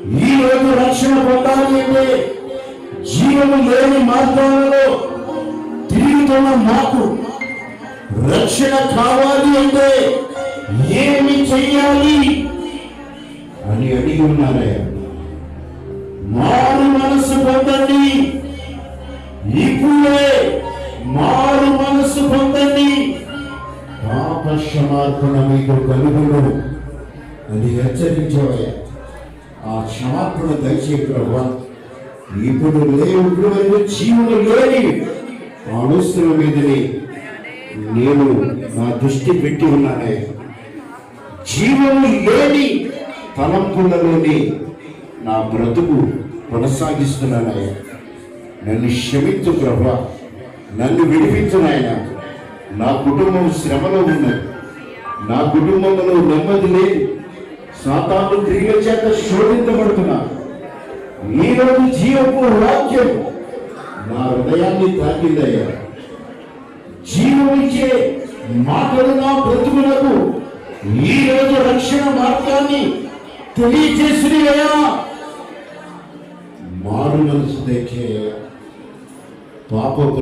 ఈ రోజు రక్షణ పొందాలి అంటే జీవము లేని మార్గాలలో తిరుగుతున్న మాకు రక్షణ కావాలి అంటే ఏమి చెయ్యాలి అని అడిగి ఉన్నారయ్యా. మారు మనసు పొందండి, ఇప్పుడే మారు మనసు పొందండి, పాప క్షమార్పణ మీకు కలుగును అని హెచ్చరించవయ్యా. ఆ క్షమార్పణ దయచే ప్రభా. ఇప్పుడు లేవు జీవులు లేని ఆలోచనల మీదనే నేను నా దృష్టి పెట్టి ఉన్నానయ్యా. జీవము లేని తలంపులలోని నా బ్రతుకు కొనసాగిస్తున్నానయ్యా. నన్ను క్షమించు ప్రభా, నన్ను విడిపించు నాయన. నా కుటుంబం శ్రమలో ఉన్నది, నా కుటుంబంలో నెమ్మది లేదు, సాతాను క్రియల చేత శోధించబడుతున్నా. ఈరోజు జీవపు వాక్యం నా హృదయాన్ని తాకిందయ్యా. జీవమిచ్చే మాటలు నా బ్రతుకులకు ఈరోజు రక్షణ మార్గాన్ని తెలియజేసినయ్యా.